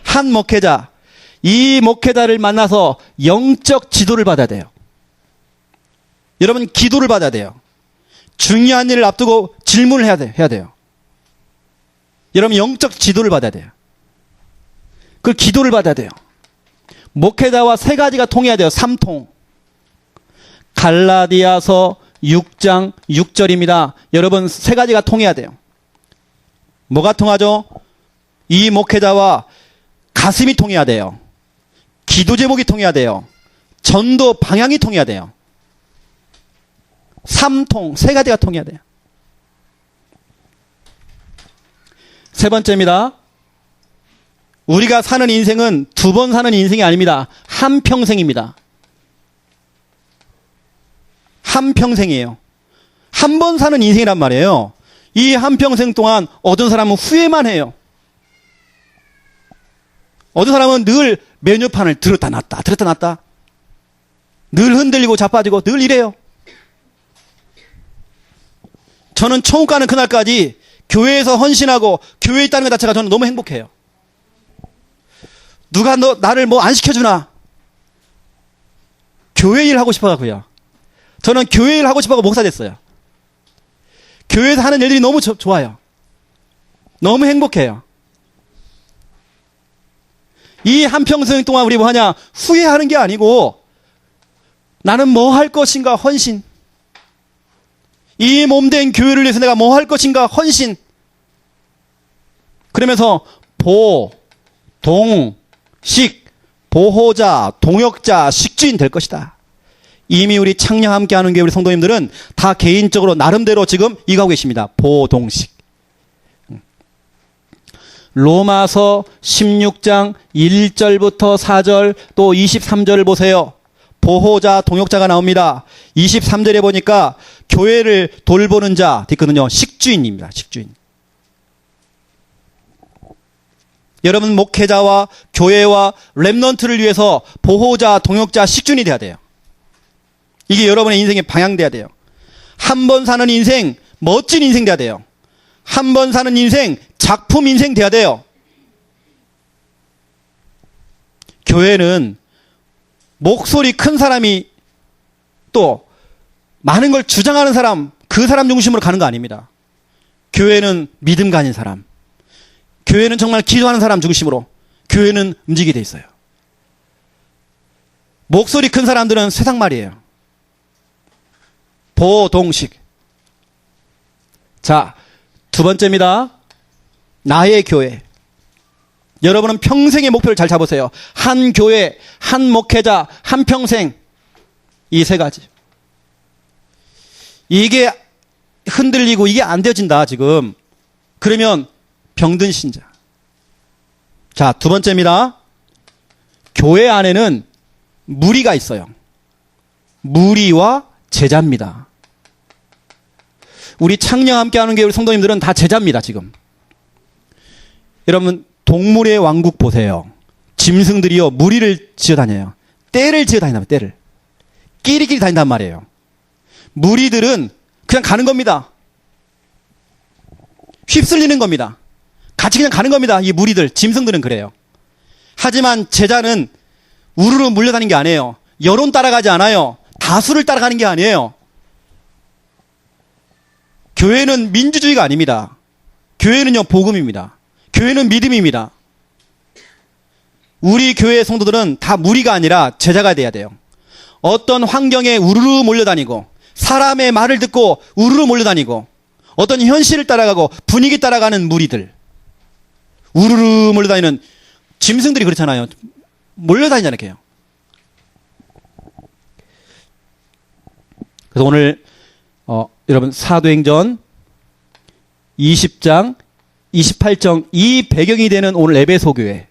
한 목회자. 이 목회자를 만나서 영적 지도를 받아야 돼요. 여러분 기도를 받아야 돼요. 중요한 일을 앞두고 질문을 해야 돼요. 여러분 영적 지도를 받아야 돼요. 그 기도를 받아야 돼요. 목회자와 세 가지가 통해야 돼요. 3통. 갈라디아서 6장 6절입니다. 여러분 세 가지가 통해야 돼요. 뭐가 통하죠? 이 목회자와 가슴이 통해야 돼요. 기도 제목이 통해야 돼요. 전도 방향이 통해야 돼요. 3통, 세 가지가 통해야 돼요. 세 번째입니다. 우리가 사는 인생은 두 번 사는 인생이 아닙니다. 한평생입니다. 한평생이에요. 한 번 사는 인생이란 말이에요. 이 한평생 동안 어떤 사람은 후회만 해요. 어떤 사람은 늘 메뉴판을 들었다 놨다 늘 흔들리고 자빠지고 늘 이래요. 저는 천국 가는 그날까지 교회에서 헌신하고 교회에 있다는 것 자체가 저는 너무 행복해요. 누가 나를 뭐 안 시켜주나? 교회 일 하고 싶어서고요. 저는 교회 일 하고 싶어서 목사 됐어요. 교회에서 하는 일들이 너무 좋아요. 너무 행복해요. 이 한평생 동안 우리 뭐 하냐? 후회하는 게 아니고 나는 뭐 할 것인가 헌신. 이 몸된 교회를 위해서 내가 뭐 할 것인가 헌신. 그러면서 보, 동, 식, 보호자, 동역자, 식주인 될 것이다. 이미 우리 창녕 함께하는 교회 우리 성도님들은 다 개인적으로 나름대로 지금 이거하고 계십니다. 보동식. 로마서 16장 1절부터 4절 또 23절을 보세요. 보호자, 동역자가 나옵니다. 23절에 보니까 교회를 돌보는 자 있거든요. 식주인입니다. 식주인. 여러분 목회자와 교회와 렘넌트를 위해서 보호자, 동역자, 식주인이 돼야 돼요. 이게 여러분의 인생의 방향 돼야 돼요. 한 번 사는 인생, 멋진 인생 돼야 돼요. 한 번 사는 인생, 작품 인생 돼야 돼요. 교회는 목소리 큰 사람이 또 많은 걸 주장하는 사람, 그 사람 중심으로 가는 거 아닙니다. 교회는 믿음 가진 사람, 교회는 정말 기도하는 사람 중심으로 교회는 움직이게 돼 있어요. 목소리 큰 사람들은 세상 말이에요. 보동식. 자, 두 번째입니다. 나의 교회. 여러분은 평생의 목표를 잘 잡으세요. 한 교회, 한 목회자, 한 평생. 이 세 가지. 이게 흔들리고 이게 안 되어진다, 지금. 그러면 병든 신자. 자, 두 번째입니다. 교회 안에는 무리가 있어요. 무리와 제자입니다. 우리 창녕 함께하는 교회 성도님들은 다 제자입니다, 지금. 여러분, 동물의 왕국 보세요. 짐승들이요, 무리를 지어 다녀요. 떼를 지어 다닌다면, 떼를. 끼리끼리 다닌단 말이에요. 무리들은 그냥 가는 겁니다. 휩쓸리는 겁니다. 같이 그냥 가는 겁니다. 이 무리들, 짐승들은 그래요. 하지만 제자는 우르르 물려다니는 게 아니에요. 여론 따라가지 않아요. 다수를 따라가는 게 아니에요. 교회는 민주주의가 아닙니다. 교회는요, 복음입니다. 교회는 믿음입니다. 우리 교회 성도들은 다 무리가 아니라 제자가 돼야 돼요. 어떤 환경에 우르르 몰려다니고 사람의 말을 듣고 우르르 몰려다니고 어떤 현실을 따라가고 분위기 따라가는 무리들, 우르르 몰려다니는 짐승들이 그렇잖아요. 몰려다니잖아요. 이렇게요. 그래서 오늘 여러분 사도행전 20장 28장 이 배경이 되는 오늘 에베소 교회,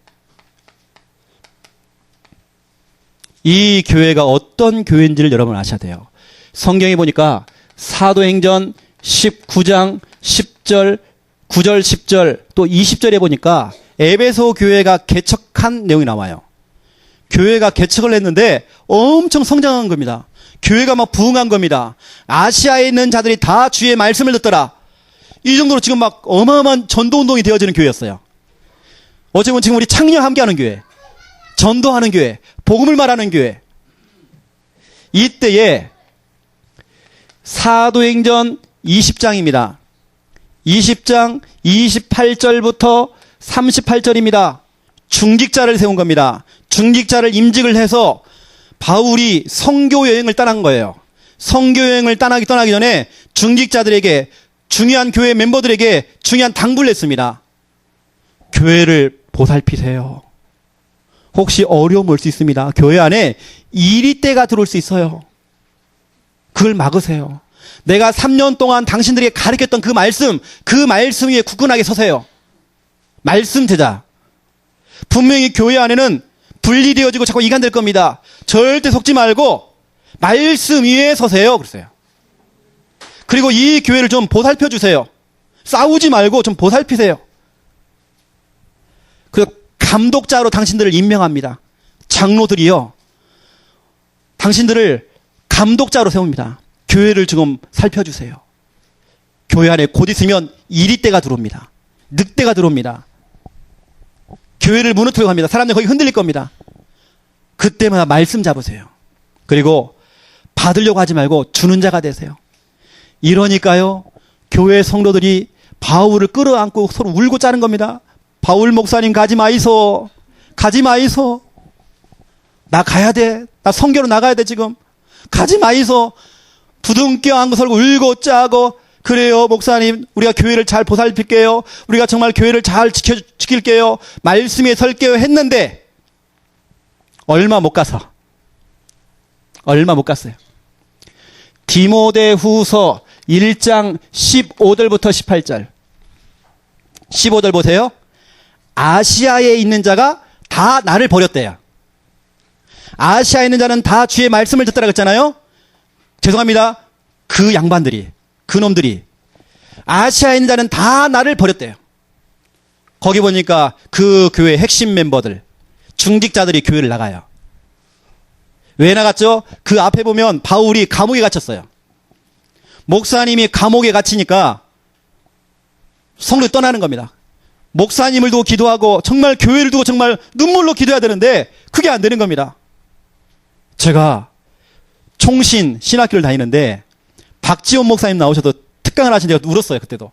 이 교회가 어떤 교회인지를 여러분 아셔야 돼요. 성경에 보니까 사도행전 19장 10절 9절 10절 또 20절에 보니까 에베소 교회가 개척한 내용이 나와요. 교회가 개척을 했는데 엄청 성장한 겁니다. 교회가 막 부흥한 겁니다. 아시아에 있는 자들이 다 주의 말씀을 듣더라. 이 정도로 지금 막 어마어마한 전도운동이 되어지는 교회였어요. 어쩌면 지금 우리 창녕 함께하는 교회, 전도하는 교회, 복음을 말하는 교회. 이때에 사도행전 20장입니다. 20장 28절부터 38절입니다. 중직자를 세운 겁니다. 중직자를 임직을 해서 바울이 선교 여행을 떠난 거예요. 선교 여행을 떠나기 전에 중직자들에게, 중요한 교회 멤버들에게 중요한 당부를 했습니다. 교회를 보살피세요. 혹시 어려움 올 수 있습니다. 교회 안에 이리떼가 들어올 수 있어요. 그걸 막으세요. 내가 3년 동안 당신들에게 가르쳤던 그 말씀 위에 굳건하게 서세요. 말씀 제자. 분명히 교회 안에는 분리되어지고 자꾸 이간될 겁니다. 절대 속지 말고 말씀 위에 서세요. 그랬어요. 그리고 이 교회를 좀 보살펴 주세요. 싸우지 말고 좀 보살피세요. 그 감독자로 당신들을 임명합니다. 장로들이요, 당신들을 감독자로 세웁니다. 교회를 지금 살펴주세요. 교회 안에 곧 있으면 이리떼가 들어옵니다. 늑대가 들어옵니다. 교회를 무너뜨리고 합니다. 사람들 거기 흔들릴 겁니다. 그때마다 말씀 잡으세요. 그리고 받으려고 하지 말고 주는 자가 되세요. 이러니까요, 교회 성도들이 바울을 끌어안고 서로 울고 짜는 겁니다. 바울 목사님 가지 마이소. 가지 마이소. 나 가야 돼. 나 선교로 나가야 돼 지금. 가지 마이소. 부둥켜 안고 설고 울고 짜고, 그래요 목사님, 우리가 교회를 잘 보살필게요. 우리가 정말 교회를 잘 지킬게요. 말씀에 설게요 했는데 얼마 못 갔어요. 디모데후서 1장 15절부터 18절. 15절 보세요. 아시아에 있는 자가 다 나를 버렸대요. 아시아에 있는 자는 다 주의 말씀을 듣더라 그랬잖아요. 죄송합니다. 그 양반들이, 그 놈들이 아시아에 있는 자는 다 나를 버렸대요. 거기 보니까 그 교회 핵심 멤버들, 중직자들이 교회를 나가요. 왜 나갔죠? 그 앞에 보면 바울이 감옥에 갇혔어요. 목사님이 감옥에 갇히니까 성도들이 떠나는 겁니다. 목사님을 두고 기도하고 정말 교회를 두고 정말 눈물로 기도해야 되는데 그게 안 되는 겁니다. 제가 총신 신학교를 다니는데 박지원 목사님 나오셔도 특강을 하신 데가 울었어요. 그때도.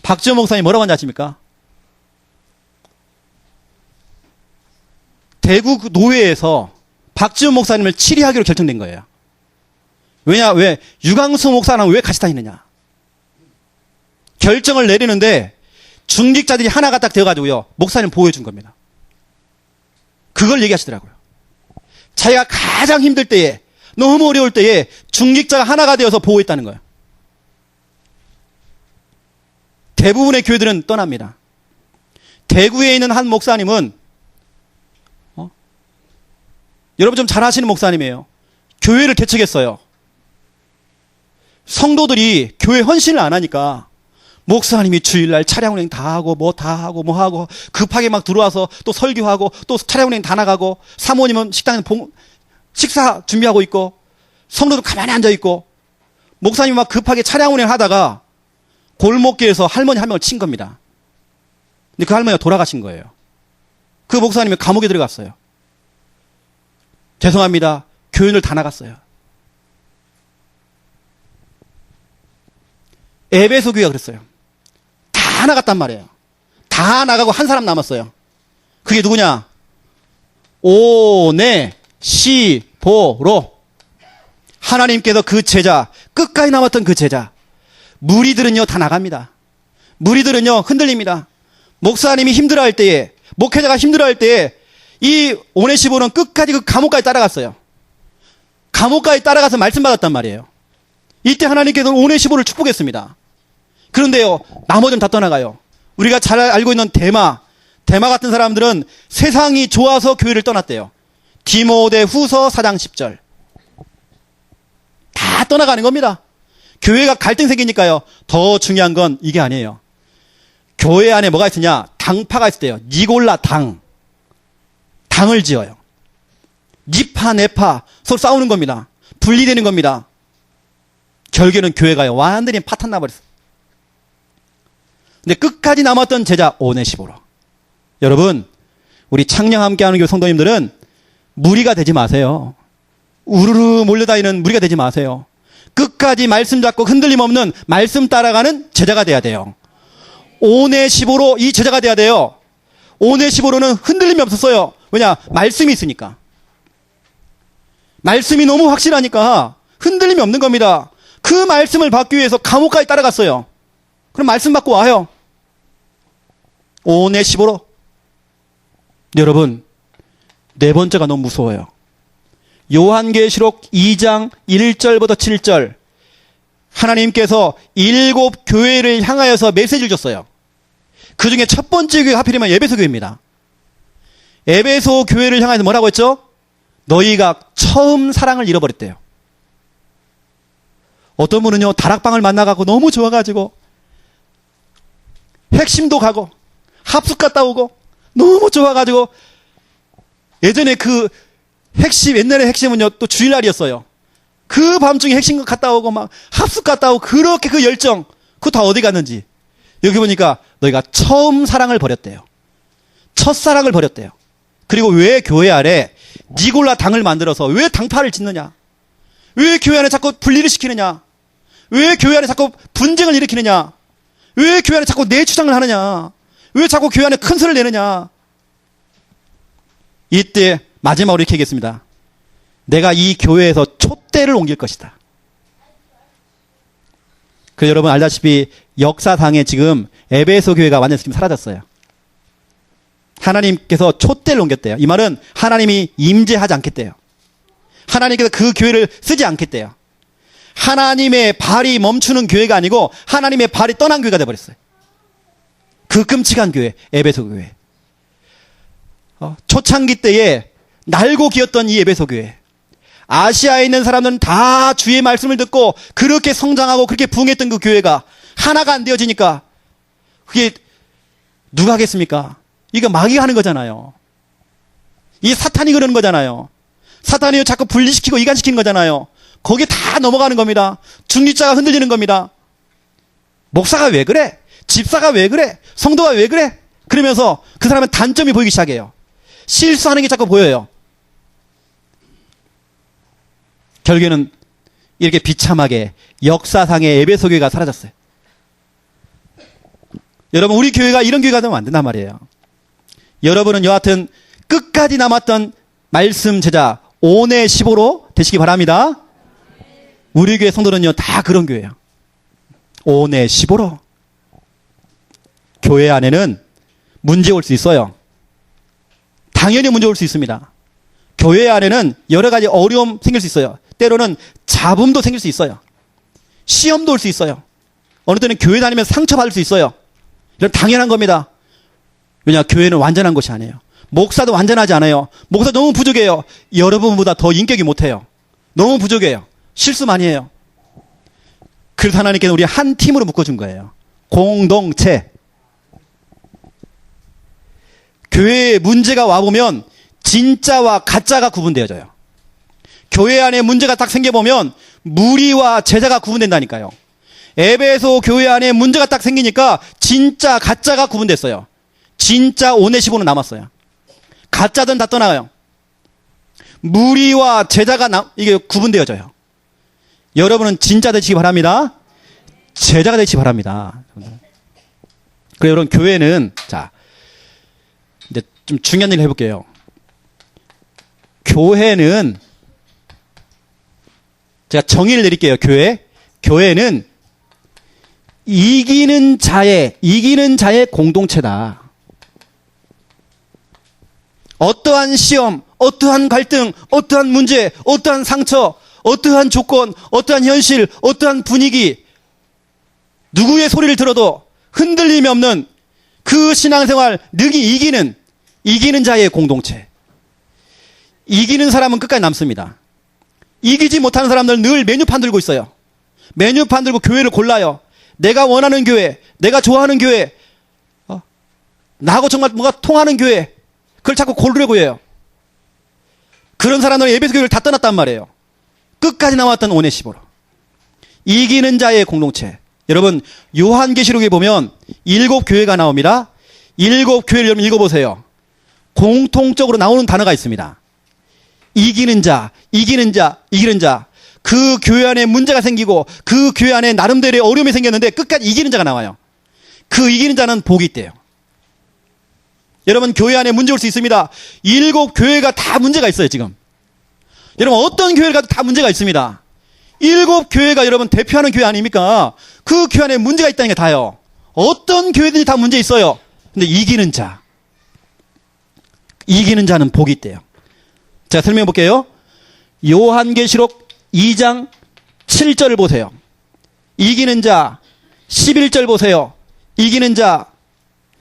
박지원 목사님 뭐라고 하는지 아십니까? 대구 노회에서 박지원 목사님을 치리하기로 결정된 거예요. 왜 유광수 목사랑 왜 같이 다니느냐. 결정을 내리는데 중직자들이 하나가 딱 되어가지고요, 목사님 보호해 준 겁니다. 그걸 얘기하시더라고요. 자기가 가장 힘들 때에, 너무 어려울 때에 중직자가 하나가 되어서 보호했다는 거예요. 대부분의 교회들은 떠납니다. 대구에 있는 한 목사님은 여러분 좀 잘 아시는 목사님이에요. 교회를 개척했어요. 성도들이 교회 헌신을 안 하니까 목사님이 주일날 차량 운행 다 하고 뭐 하고 급하게 막 들어와서 또 설교하고 또 차량 운행 다 나가고, 사모님은 식당에 식사 준비하고 있고, 성도도 가만히 앉아 있고, 목사님이 막 급하게 차량 운행 하다가 골목길에서 할머니 한 명을 친 겁니다. 근데 그 할머니가 돌아가신 거예요. 그 목사님이 감옥에 들어갔어요. 죄송합니다. 교인을 다 나갔어요. 에베소 교회가 그랬어요. 다 나갔단 말이에요. 다 나가고 한 사람 남았어요. 그게 누구냐? 오네시보로. 하나님께서 그 제자, 끝까지 남았던 그 제자, 무리들은요 다 나갑니다. 무리들은요 흔들립니다. 목사님이 힘들어할 때에, 목회자가 힘들어할 때에 이 오네시보는 끝까지 그 감옥까지 따라갔어요. 감옥까지 따라가서 말씀 받았단 말이에요. 이때 하나님께서는 오네시보를 축복했습니다. 그런데요, 나머지는 다 떠나가요. 우리가 잘 알고 있는 데마 같은 사람들은 세상이 좋아서 교회를 떠났대요. 디모데후서 4장 10절. 다 떠나가는 겁니다. 교회가 갈등 생기니까요. 더 중요한 건 이게 아니에요. 교회 안에 뭐가 있으냐? 당파가 있을 때요. 니골라 당을 지어요. 니파 내파 서로 싸우는 겁니다. 분리되는 겁니다. 결국에는 교회가요, 완전히 파탄 나버렸어요. 근데 끝까지 남았던 제자 오네시보로. 여러분, 우리 창녕 함께하는 교회 성도님들은 무리가 되지 마세요. 우르르 몰려다니는 무리가 되지 마세요. 끝까지 말씀 잡고 흔들림 없는 말씀 따라가는 제자가 돼야 돼요. 오네시보로 이 제자가 돼야 돼요. 오네시보로는 흔들림이 없었어요. 왜냐? 말씀이 있으니까. 말씀이 너무 확실하니까 흔들림이 없는 겁니다. 그 말씀을 받기 위해서 감옥까지 따라갔어요. 그럼 말씀 받고 와요. 오네시보로. 여러분, 네 번째가 너무 무서워요. 요한계시록 2장 1절부터 7절. 하나님께서 7 교회를 향하여서 메시지를 줬어요. 그 중에 첫 번째 교회가 하필이면 에베소 교회입니다. 에베소 교회를 향하여서 뭐라고 했죠? 너희가 처음 사랑을 잃어버렸대요. 어떤 분은요, 다락방을 만나가고 너무 좋아가지고 핵심도 가고 합숙 갔다 오고 너무 좋아가지고, 예전에 그 핵심, 옛날에 핵심은요 또 주일날이었어요. 그 밤중에 핵심 갔다 오고 막 합숙 갔다 오고, 그렇게 그 열정, 그거 다 어디 갔는지 여기 보니까 너희가 처음 사랑을 버렸대요. 첫사랑을 버렸대요. 그리고 왜 교회 안에 니골라 당을 만들어서 왜 당파를 짓느냐? 왜 교회 안에 자꾸 분리를 시키느냐? 왜 교회 안에 자꾸 분쟁을 일으키느냐? 왜 교회 안에 자꾸 내 주장을 하느냐? 왜 자꾸 교회 안에 큰 소리를 내느냐? 이때 마지막으로 이렇게 얘기했습니다. 내가 이 교회에서 촛대를 옮길 것이다. 그래서 여러분 알다시피 역사상에 지금 에베소 교회가 완전히 지금 사라졌어요. 하나님께서 촛대를 옮겼대요. 이 말은 하나님이 임재하지 않겠대요. 하나님께서 그 교회를 쓰지 않겠대요. 하나님의 발이 멈추는 교회가 아니고 하나님의 발이 떠난 교회가 돼버렸어요. 그 끔찍한 교회, 에베소 교회. 초창기 때에 날고 기었던 이 에베소 교회. 아시아에 있는 사람들은 다 주의 말씀을 듣고 그렇게 성장하고 그렇게 부흥했던 그 교회가 하나가 안 되어지니까, 그게 누가 하겠습니까? 이거 마귀가 하는 거잖아요. 이 사탄이 그러는 거잖아요. 사탄이 자꾸 분리시키고 이간시키는 거잖아요. 거기에 다 넘어가는 겁니다. 중립자가 흔들리는 겁니다. 목사가 왜 그래? 집사가 왜 그래? 성도가 왜 그래? 그러면서 그 사람은 단점이 보이기 시작해요. 실수하는 게 자꾸 보여요. 결국에는 이렇게 비참하게 역사상의 에베소 교회가 사라졌어요. 여러분, 우리 교회가 이런 교회가 되면 안 된단 말이에요. 여러분은 여하튼 끝까지 남았던 말씀 제자 오네시보로 되시기 바랍니다. 우리 교회 성도는요 다 그런 교회예요. 오네시보로. 교회 안에는 문제 올 수 있어요. 당연히 문제 올 수 있습니다. 교회 안에는 여러 가지 어려움 생길 수 있어요. 때로는 잡음도 생길 수 있어요. 시험도 올 수 있어요. 어느 때는 교회 다니면 상처받을 수 있어요. 이건 당연한 겁니다. 왜냐, 교회는 완전한 것이 아니에요. 목사도 완전하지 않아요. 목사 너무 부족해요. 여러분보다 더 인격이 못해요. 너무 부족해요. 실수 많이 해요. 그래서 하나님께는 우리 한 팀으로 묶어준 거예요. 공동체. 교회에 문제가 와보면 진짜와 가짜가 구분되어져요. 교회 안에 문제가 딱 생겨보면 무리와 제자가 구분된다니까요. 에베소 교회 안에 문제가 딱 생기니까 진짜 가짜가 구분됐어요. 진짜 오네시모는 남았어요. 가짜든 다 떠나가요. 무리와 제자가 이게 구분되어져요. 여러분은 진짜 되시기 바랍니다. 제자가 되시기 바랍니다. 그래서 여러분, 교회는, 자, 이제 좀 중요한 얘기를 해볼게요. 교회는, 제가 정의를 내릴게요. 교회는 이기는 자의 공동체다. 어떠한 시험, 어떠한 갈등, 어떠한 문제, 어떠한 상처, 어떠한 조건, 어떠한 현실, 어떠한 분위기, 누구의 소리를 들어도 흔들림이 없는 그 신앙생활 능히 이기는 자의 공동체. 이기는 사람은 끝까지 남습니다. 이기지 못하는 사람들은 늘 메뉴판 들고 있어요. 메뉴판 들고 교회를 골라요. 내가 원하는 교회, 내가 좋아하는 교회, 나하고 정말 뭔가 통하는 교회, 그걸 자꾸 고르려고 해요. 그런 사람들은 예배소 교회를 다 떠났단 말이에요. 끝까지 남았던 오네시모로. 이기는 자의 공동체. 여러분, 요한계시록에 보면 7교회가 나옵니다. 7교회를 여러분 읽어보세요. 공통적으로 나오는 단어가 있습니다. 이기는 자. 그 교회 안에 문제가 생기고 그 교회 안에 나름대로의 어려움이 생겼는데 끝까지 이기는 자가 나와요. 그 이기는 자는 복이 있대요. 여러분, 교회 안에 문제 올 수 있습니다. 7교회가 다 문제가 있어요, 지금. 여러분, 어떤 교회를 가도 다 문제가 있습니다. 7교회가 여러분 대표하는 교회 아닙니까? 그 교회 안에 문제가 있다는 게 다요. 어떤 교회든지 다 문제 있어요. 근데 이기는 자는 복이 있대요. 제가 설명해 볼게요. 요한계시록 2장 7절을 보세요. 이기는 자. 11절 보세요. 이기는 자.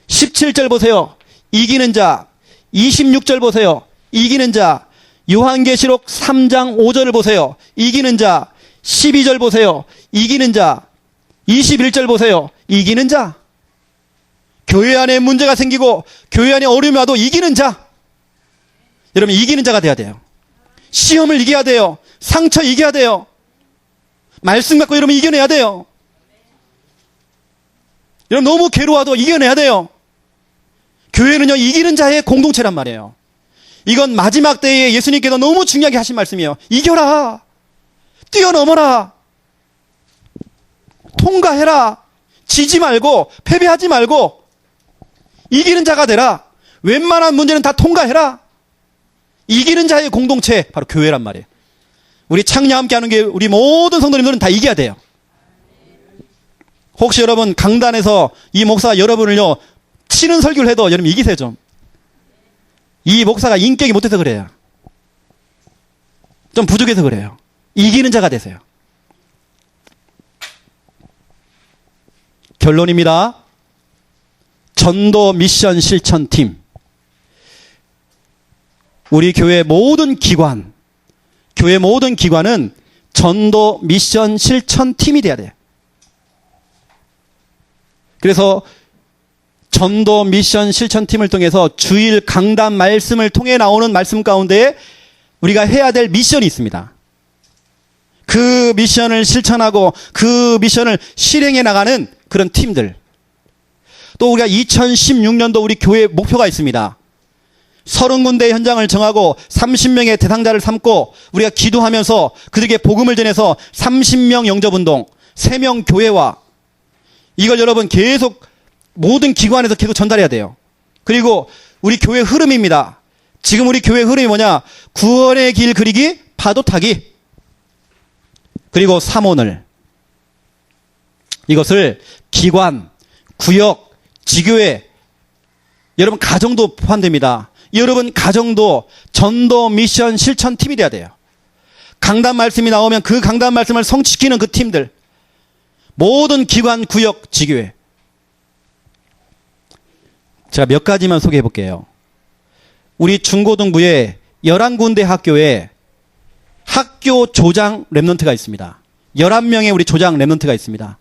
17절 보세요. 이기는 자. 26절 보세요. 이기는 자. 요한계시록 3장 5절을 보세요. 이기는 자. 12절 보세요. 이기는 자. 21절 보세요. 이기는 자. 교회 안에 문제가 생기고 교회 안에 어려움이 와도 이기는 자. 여러분, 이기는 자가 돼야 돼요. 시험을 이겨야 돼요. 상처 이겨야 돼요. 말씀 갖고 여러분 이겨내야 돼요. 여러분, 너무 괴로워도 이겨내야 돼요. 교회는요, 이기는 자의 공동체란 말이에요. 이건 마지막 때에 예수님께서 너무 중요하게 하신 말씀이에요. 이겨라. 뛰어넘어라. 통과해라. 지지 말고 패배하지 말고 이기는 자가 되라. 웬만한 문제는 다 통과해라. 이기는 자의 공동체, 바로 교회란 말이에요. 우리 창녀 함께 하는 게 우리 모든 성도님들은 다 이겨야 돼요. 혹시 여러분 강단에서 이 목사가 여러분을요 치는 설교를 해도 여러분 이기세요 좀. 이 목사가 인격이 못해서 그래요. 좀 부족해서 그래요. 이기는 자가 되세요. 결론입니다. 전도 미션 실천팀. 우리 교회 모든 기관은 전도 미션 실천팀이 돼야 돼요. 그래서 전도 미션 실천팀을 통해서 주일 강단 말씀을 통해 나오는 말씀 가운데 우리가 해야 될 미션이 있습니다. 그 미션을 실천하고 그 미션을 실행해 나가는 그런 팀들. 또 우리가 2016년도 우리 교회 목표가 있습니다. 30군데 현장을 정하고 30명의 대상자를 삼고 우리가 기도하면서 그들에게 복음을 전해서 30명 영접운동, 3명 교회화. 이걸 여러분 계속 모든 기관에서 계속 전달해야 돼요. 그리고 우리 교회 흐름입니다. 지금 우리 교회 흐름이 뭐냐? 구원의 길 그리기, 파도 타기. 그리고 3오늘. 이것을 기관, 구역, 지교회, 여러분 가정도 포함됩니다. 여러분 가정도 전도 미션 실천 팀이 돼야 돼요. 강단 말씀이 나오면 그 강단 말씀을 성취시키는 그 팀들, 모든 기관, 구역, 지교회. 제가 몇 가지만 소개해 볼게요. 우리 중고등부에 11군데 학교에 학교 조장 랩런트가 있습니다. 11명의 우리 조장 랩런트가 있습니다.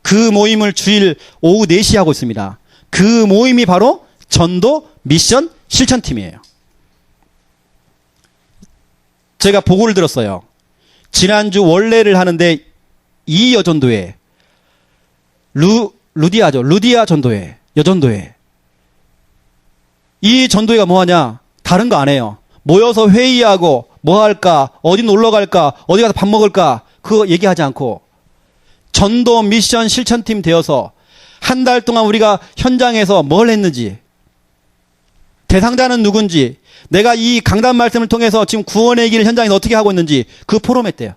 그 모임을 주일 오후 4시에 하고 있습니다. 그 모임이 바로 전도 미션 실천팀이에요. 제가 보고를 들었어요. 지난주 원래를 하는데 이 여전도회, 루디아 전도회, 여전도회. 이 전도회가 뭐하냐? 다른 거 안 해요. 모여서 회의하고 뭐 할까? 어디 놀러 갈까? 어디 가서 밥 먹을까? 그거 얘기하지 않고 전도 미션 실천팀 되어서 한 달 동안 우리가 현장에서 뭘 했는지, 대상자는 누군지, 내가 이 강단 말씀을 통해서 지금 구원의 길을 현장에서 어떻게 하고 있는지 그 포럼했대요.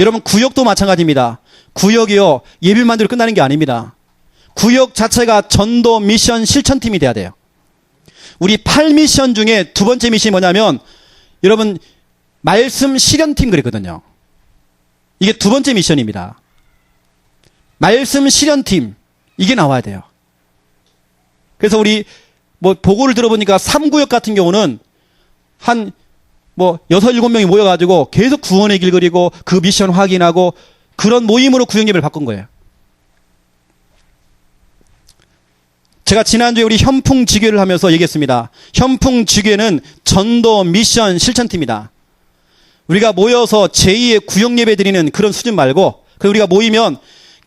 여러분 구역도 마찬가지입니다. 구역이요, 예비만 들고 끝나는 게 아닙니다. 구역 자체가 전도 미션 실천팀이 돼야 돼요. 우리 8미션 중에 두 번째 미션이 뭐냐면, 여러분 말씀 실현팀 그랬거든요. 이게 두 번째 미션입니다. 말씀 실현팀, 이게 나와야 돼요. 그래서 우리 뭐 보고를 들어보니까 3구역 같은 경우는 한 뭐 6, 7명이 모여가지고 계속 구원의 길 그리고 그 미션 확인하고 그런 모임으로 구역 예배를 바꾼 거예요. 제가 지난주에 우리 현풍지교를 하면서 얘기했습니다. 현풍지교는 전도 미션 실천팀이다. 우리가 모여서 제2의 구역 예배 드리는 그런 수준 말고, 우리가 모이면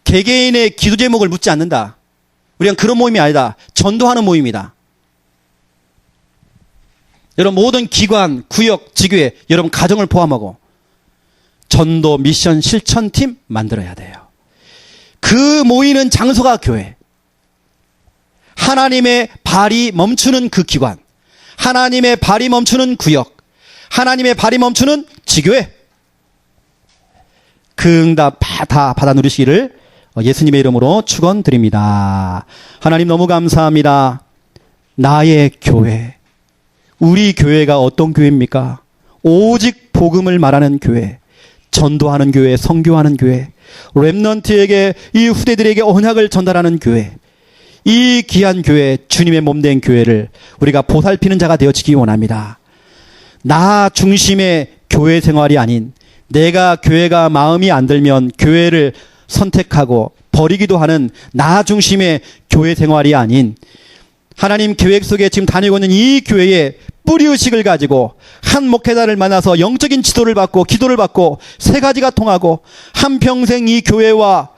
개개인의 기도 제목을 묻지 않는다. 우리는 그런 모임이 아니다. 전도하는 모임이다. 여러분 모든 기관, 구역, 지교회, 여러분 가정을 포함하고 전도 미션 실천팀 만들어야 돼요. 그 모이는 장소가 교회. 하나님의 발이 멈추는 그 기관, 하나님의 발이 멈추는 구역, 하나님의 발이 멈추는 지교회. 그 응답 다 받아 누리시기를 예수님의 이름으로 축원드립니다. 하나님 너무 감사합니다. 나의 교회, 우리 교회가 어떤 교회입니까? 오직 복음을 말하는 교회, 전도하는 교회, 선교하는 교회, 렘넌트에게, 이 후대들에게 언약을 전달하는 교회, 이 귀한 교회, 주님의 몸된 교회를 우리가 보살피는 자가 되어지기 원합니다. 나 중심의 교회 생활이 아닌, 내가 교회가 마음이 안 들면 교회를 선택하고 버리기도 하는 나 중심의 교회 생활이 아닌, 하나님 계획 속에 지금 다니고 있는 이 교회의 뿌리의식을 가지고 한 목회자를 만나서 영적인 지도를 받고 기도를 받고 세 가지가 통하고 한평생 이 교회와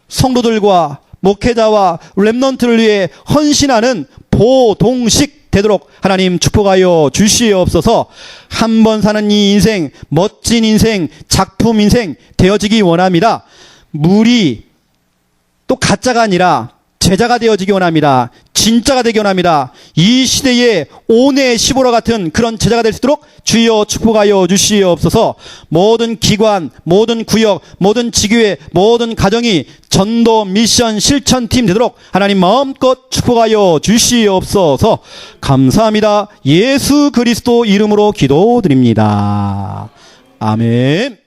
성도들과 목회자와 렘넌트를 위해 헌신하는 보동식 되도록 하나님 축복하여 주시옵소서. 한 번 사는 이 인생, 멋진 인생, 작품 인생 되어지기 원합니다. 물이 또 가짜가 아니라 제자가 되어지기 원합니다. 진짜가 되기 원합니다. 이 시대에 오네 15라 같은 그런 제자가 될 수 있도록 주여 축복하여 주시옵소서. 모든 기관, 모든 구역, 모든 지교회, 모든 가정이 전도 미션 실천팀 되도록 하나님 마음껏 축복하여 주시옵소서. 감사합니다. 예수 그리스도 이름으로 기도드립니다. 아멘.